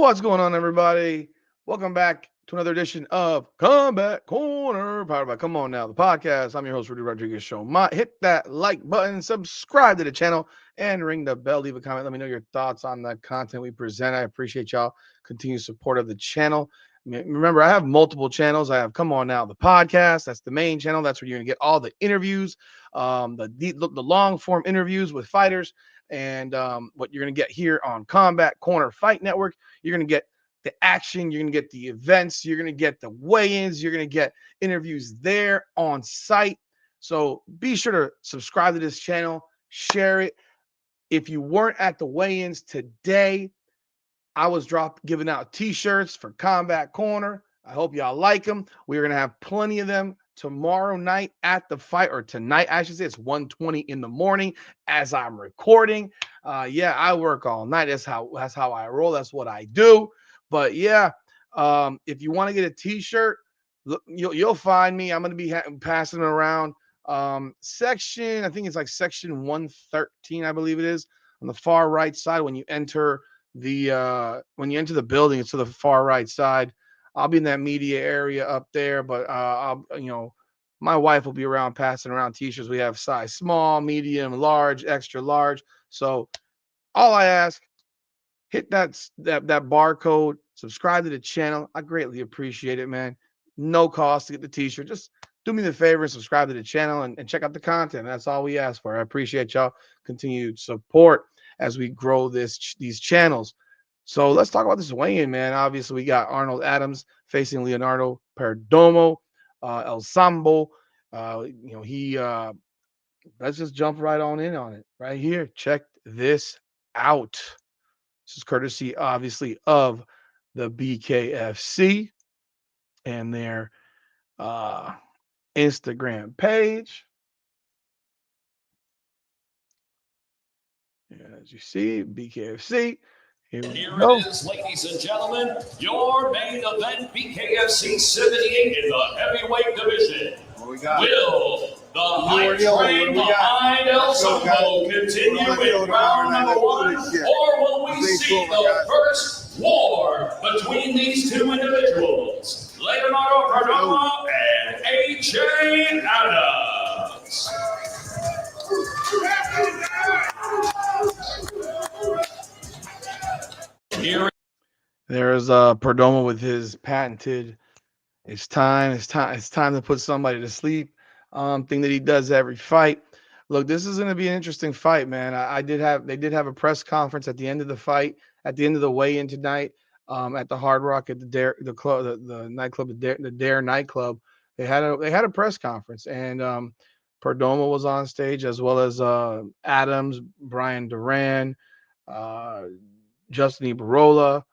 What's going on, everybody? Welcome back to another edition of Combat Corner, powered by Come On Now, the podcast. I'm your host, Rudy Rodriguez. Hit that like button, subscribe to the channel, and ring the bell. Leave a comment. Let me know your thoughts on the content we present. I appreciate y'all continued support of the channel. Remember, I have multiple channels. I have Come On Now, the podcast. That's the main channel. That's where you're going to get all the interviews, the long form interviews with fighters, and what you're going to get here on Combat Corner Fight Network. You're going to get the action, you're going to get the events, you're going to get the weigh-ins, you're going to get interviews there on site. So be sure to subscribe to this channel, share it. If you weren't at the weigh-ins today, I was giving out t-shirts for Combat Corner. I hope y'all like them. We're going to have plenty of them tomorrow night at the fight, or tonight, I should say. It's 1:20 in the morning as I'm recording. Yeah, I work all night. That's how I roll. That's what I do. But yeah, if you want to get a t-shirt, look, you'll find me. I'm going to be passing them around. Section, I think it's like section 113, I believe it is, on the far right side when you enter the building. It's to the far right side. I'll be in that media area up there, but my wife will be around passing around t-shirts. We have size small, medium, large, extra large. So all I ask, hit that barcode, subscribe to the channel. I greatly appreciate it, man. No cost to get the t-shirt. Just do me the favor and subscribe to the channel and check out the content. That's all we ask for. I appreciate y'all continued support as we grow these channels. So let's talk about this weigh-in, man. Obviously, we got Arnold Adams facing Leonardo Perdomo, El Sambo. Let's just jump right on in on it right here. Check this out. This is courtesy, obviously, of the BKFC and their Instagram page. As you see, BKFC. Here it is, ladies and gentlemen, your main event, BKFC 78 in the heavyweight division. Will the hype train behind El Sambo continue in round number one, or will we see the first war between these two individuals, Leonardo Perdomo and A.J. Adams? There's Perdomo with his patented it's time to put somebody to sleep thing that he does every fight. Look, this is going to be an interesting fight, man. They did have a press conference at the end of the fight, at the end of the weigh-in tonight, at the Hard Rock at the nightclub, the Dare nightclub. They had a press conference, and Perdomo was on stage, as well as Adams, Bryan Duran, Justin Ibarola.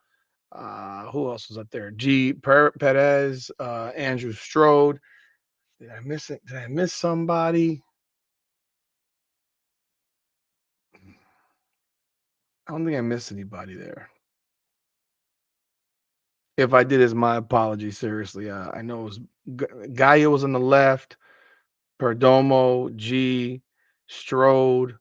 Who else was up there? Perez, Andrew Strode. Did I miss it? Did I miss somebody? I don't think I missed anybody there. If I did, it's my apology. Seriously, I know it was Gallo was on the left, Perdomo, Strode.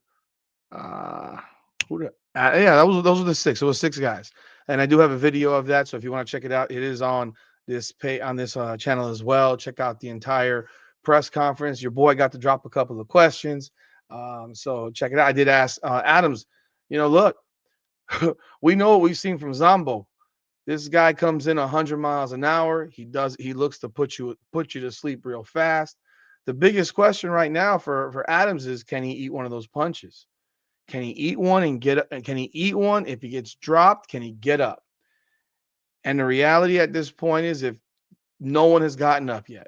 Yeah, those were the six. It was six guys, and I do have a video of that. So if you want to check it out, it is on this channel as well. Check out the entire press conference. Your boy got to drop a couple of questions, so check it out. I did ask Adams. Look, we know what we've seen from Zombo. This guy comes in 100 miles an hour. He looks to put you to sleep real fast. The biggest question right now for Adams is, can he eat one of those punches? Can he eat one and get up? And can he eat one? If he gets dropped, can he get up? And the reality at this point is, if no one has gotten up yet,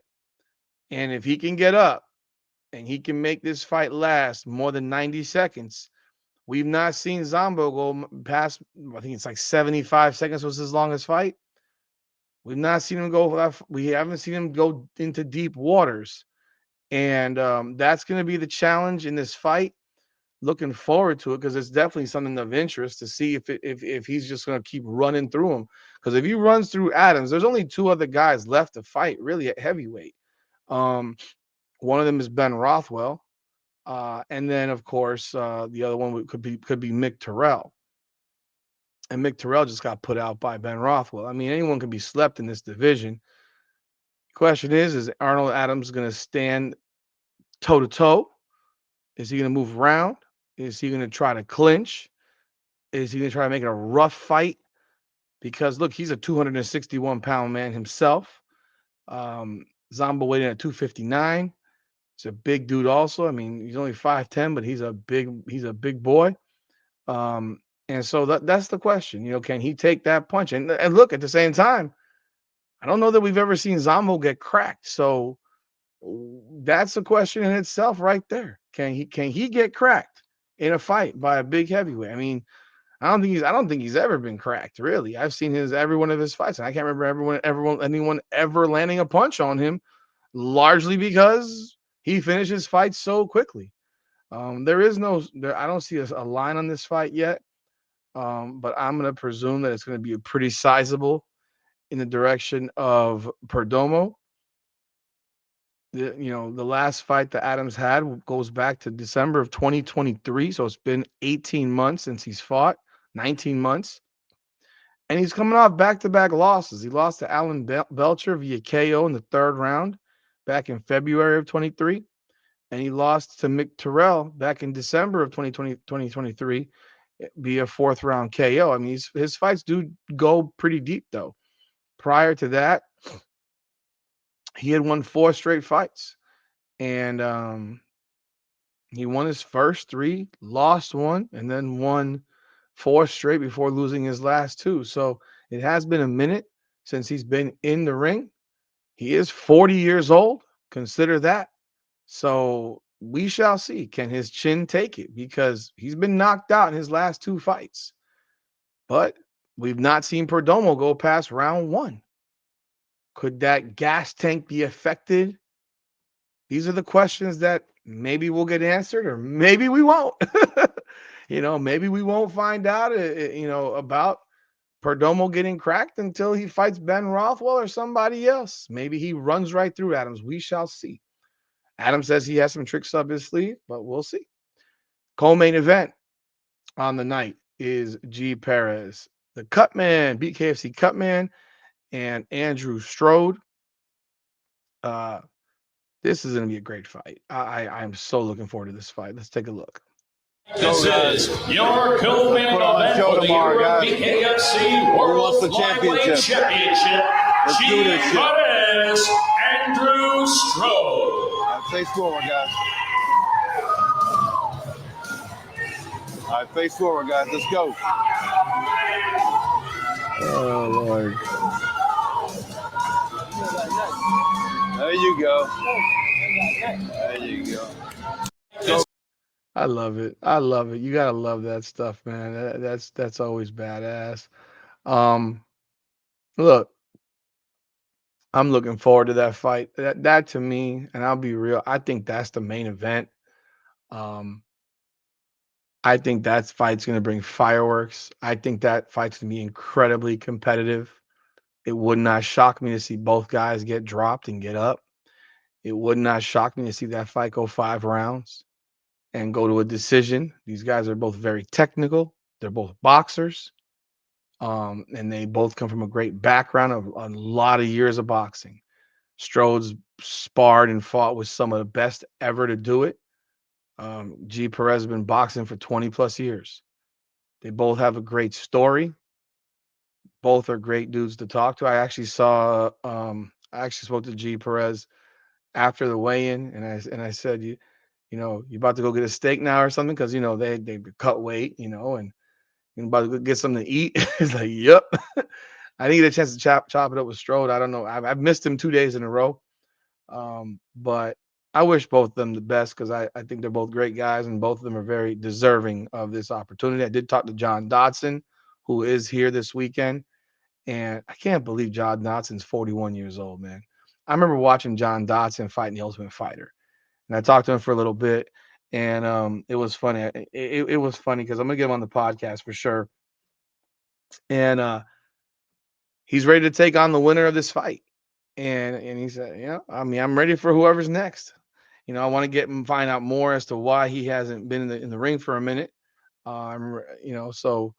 and if he can get up and he can make this fight last more than 90 seconds, we've not seen Zombo go past, I think it's like 75 seconds was his longest fight. We've not seen him go. We haven't seen him go into deep waters. And that's going to be the challenge in this fight. Looking forward to it, because it's definitely something of interest to see if he's just going to keep running through him. Because if he runs through Adams, there's only two other guys left to fight really at heavyweight. One of them is Ben Rothwell, and then of course the other one could be Mick Terrell. and Mick Terrell just got put out by Ben Rothwell. I mean, anyone can be slept in this division. Question is Arnold Adams going to stand toe to toe? Is he going to move around? Is he going to try to clinch? Is he going to try to make it a rough fight? Because look, he's a 261-pound man himself. Zombo weighed in at 259. He's a big dude also. I mean, he's only 5'10", but he's a big boy. And so that's the question. Can he take that punch? And look, at the same time, I don't know that we've ever seen Zombo get cracked. So that's a question in itself right there. Can he get cracked in a fight by a big heavyweight? I mean, I don't think he's ever been cracked, really. I've seen every one of his fights, and I can't remember anyone ever landing a punch on him, largely because he finishes fights so quickly. I don't see a line on this fight yet, but I'm going to presume that it's going to be a pretty sizable in the direction of Perdomo. The last fight that Adams had goes back to December of 2023, so it's been 18 months since he's fought, 19 months. And he's coming off back-to-back losses. He lost to Alan Belcher via KO in the third round back in February of 23. And he lost to Mick Terrell back in December of 2023 via fourth round KO. I mean, his fights do go pretty deep, though. Prior to that, he had won 4 straight fights. And he won his first 3, lost 1, and then won 4 straight before losing his last 2. So it has been a minute since he's been in the ring. He is 40 years old. Consider that. So we shall see. Can his chin take it? Because he's been knocked out in his last 2 fights. But we've not seen Perdomo go past round 1. Could that gas tank be affected? These are the questions that maybe we'll get answered, or maybe we won't. Maybe we won't find out, about Perdomo getting cracked until he fights Ben Rothwell or somebody else. Maybe he runs right through Adams. We shall see. Adams says he has some tricks up his sleeve, but we'll see. Co-main event on the night is G. Perez, the Cutman, BKFC Cutman, and Andrew Strode. This is going to be a great fight. I'm so looking forward to this fight. Let's take a look. This is your co-main event for the BKFC World Flyweight Championship. G. Perez, Andrew Strode. Face forward, guys. All right, face forward, guys. Let's go. Oh, Lord. There you go. There you go. I love it. I love it. You gotta love that stuff, man. That's always badass. Look, I'm looking forward to that fight. That to me, and I'll be real, I think that's the main event. I think that fight's gonna bring fireworks. I think that fight's gonna be incredibly competitive. It would not shock me to see both guys get dropped and get up. It would not shock me to see that fight go 5 rounds and go to a decision. These guys are both very technical. They're both boxers. And they both come from a great background of a lot of years of boxing. Strode's sparred and fought with some of the best ever to do it. G. Perez has been boxing for 20 plus years. They both have a great story. Both are great dudes to talk to. I actually spoke to G. Perez after the weigh-in, and I said, you about to go get a steak now or something? Because they cut weight, and you about to go get something to eat. He's like, yep. I didn't get a chance to chop it up with Strode. I don't know. I've missed him 2 days in a row. But I wish both of them the best, because I think they're both great guys, and both of them are very deserving of this opportunity. I did talk to John Dodson, who is here this weekend. And I can't believe John Dodson's 41 years old, man. I remember watching John Dodson fight in The Ultimate Fighter. And I talked to him for a little bit. And it was funny. It was funny because I'm going to get him on the podcast for sure. And he's ready to take on the winner of this fight. And he said, I'm ready for whoever's next. I want to get him, find out more as to why he hasn't been in the ring for a minute. So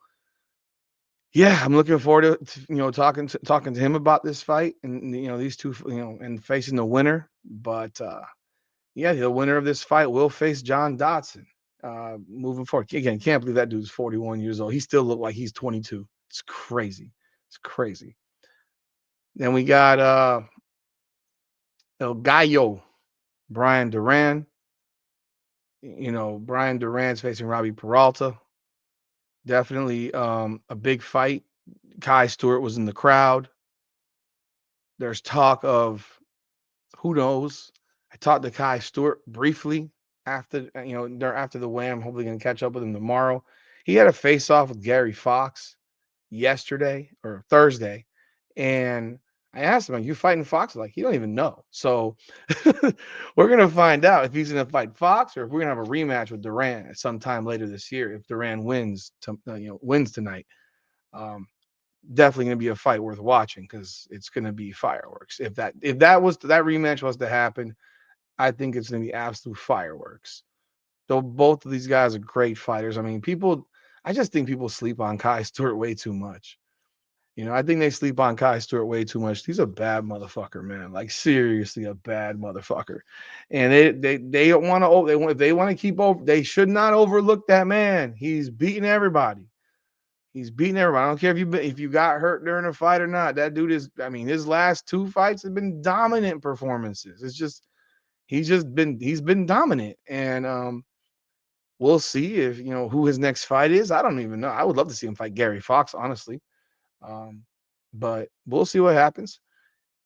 Yeah, I'm looking forward to talking to him about this fight and these two and facing the winner. But yeah, the winner of this fight will face John Dotson. Moving forward, again, can't believe that dude's 41 years old. He still look like he's 22. It's crazy. It's crazy. Then we got El Gallo, Bryan Duran. Bryan Duran's facing Robbie Peralta. Definitely a big fight. Kai Stewart was in the crowd. There's talk of who knows. I talked to Kai Stewart briefly after the weigh. I'm hopefully gonna catch up with him tomorrow. He had a face off with Gary Fox yesterday or Thursday, and I asked him, "Are you fighting Fox?" Like he don't even know. So we're gonna find out if he's gonna fight Fox or if we're gonna have a rematch with Duran at some time later this year. If Duran wins tonight, um, definitely gonna be a fight worth watching because it's gonna be fireworks. If that rematch was to happen, I think it's gonna be absolute fireworks. Though both of these guys are great fighters. I mean, I just think people sleep on Kai Stewart way too much. I think they sleep on Kai Stewart way too much. He's a bad motherfucker, man. Like seriously, a bad motherfucker. And they don't want to. They want to keep over. They should not overlook that man. He's beating everybody. He's beating everybody. I don't care if you got hurt during a fight or not. That dude is. I mean, his last two fights have been dominant performances. It's just he's been dominant, and we'll see if who his next fight is. I don't even know. I would love to see him fight Gary Fox, honestly. Um, but we'll see what happens.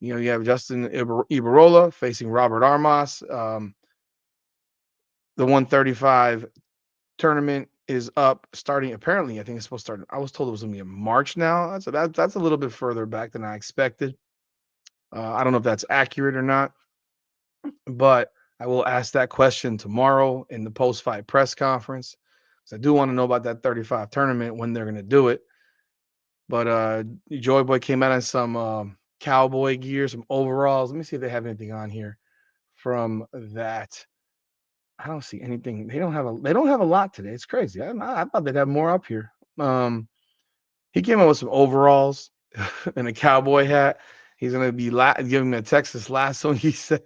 You have Justin Ibarola facing Robert Armas. The 135 tournament is up starting. Apparently, I think it's supposed to start. I was told it was going to be in March now. That's a little bit further back than I expected. I don't know if that's accurate or not, but I will ask that question tomorrow in the post-fight press conference. So I do want to know about that 35 tournament when they're going to do it. But Joy Boy came out in some cowboy gear, some overalls. Let me see if they have anything on here from that. I don't see anything. They don't have a lot today. It's crazy. I thought they'd have more up here. He came out with some overalls and a cowboy hat. He's gonna be giving me a Texas lasso. He said,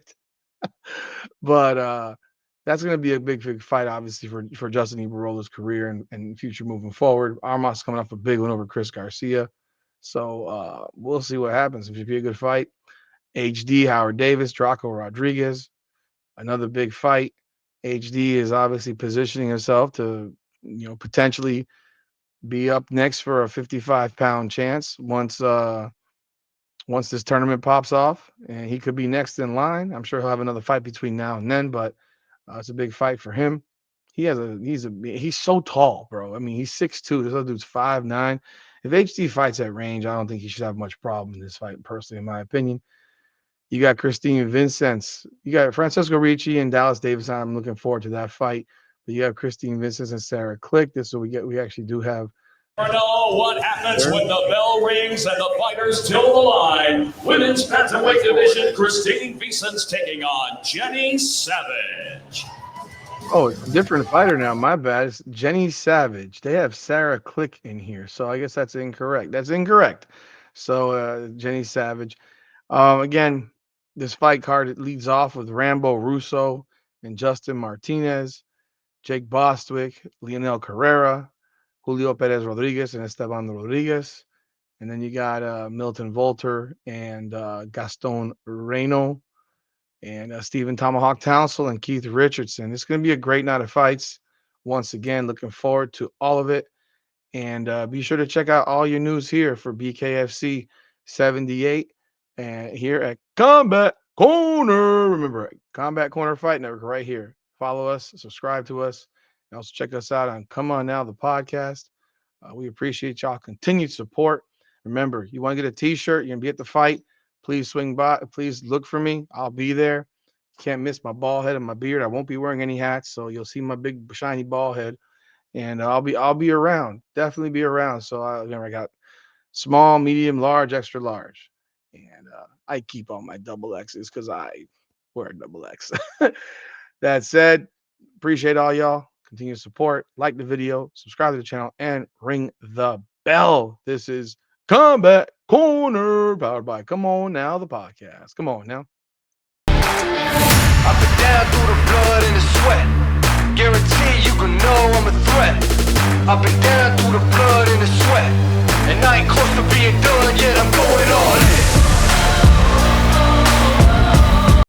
but that's gonna be a big fight, obviously for Justin Eberola's career and future moving forward. Armas coming off a big win over Chris Garcia, so we'll see what happens. It should be a good fight. HD Howard Davis, Draco Rodriguez, another big fight. HD is obviously positioning himself to, potentially be up next for a 55-pound chance once this tournament pops off, and he could be next in line. I'm sure he'll have another fight between now and then, but it's a big fight for him. He's so tall, bro. I mean, he's 6'2". This other dude's 5'9". If HD fights at range, I don't think he should have much problem in this fight, personally, in my opinion. You got Christine Vincent. You got Francisco Ricci and Dallas Davidson. I'm looking forward to that fight. But you have Christine Vincent and Sarah Click. This is what we get. We actually do have. You know what happens when the bell rings and the fighters till the line. Women's Featherweight Division, Christine Vincent's taking on Jenny Savage. Oh, it's a different fighter now. My bad. It's Jenny Savage. They have Sarah Click in here, so I guess that's incorrect. That's incorrect. So Jenny Savage. Again, this fight card leads off with Rambo Russo and Justin Martinez, Jake Bostwick, Leonel Carrera, Julio Perez Rodriguez, and Esteban Rodriguez. And then you got Milton Volter and Gaston Reno and Stephen Tomahawk Townsend and Keith Richardson. It's going to be a great night of fights. Once again, looking forward to all of it. And be sure to check out all your news here for BKFC 78 and here at Combat Corner. Remember, Combat Corner Fight Network right here. Follow us, subscribe to us, and also check us out on Come On Now, the podcast. We appreciate y'all continued support. Remember, you want to get a t-shirt, you're going to be at the fight. Please swing by. Please look for me. I'll be there. Can't miss my bald head and my beard. I won't be wearing any hats, so you'll see my big shiny bald head. And I'll be around. Definitely be around. So I got small, medium, large, extra large, and I keep all my double X's because I wear a double X. That said, appreciate all y'all. Continue support. Like the video, subscribe to the channel, and ring the bell. bell. This is Combat Corner, powered by Come On Now, the podcast. Come on now. I've been down through the blood and the sweat. Guarantee you can know I'm a threat. I've been down through the blood and the sweat. And I ain't close to being done yet, I'm going all in.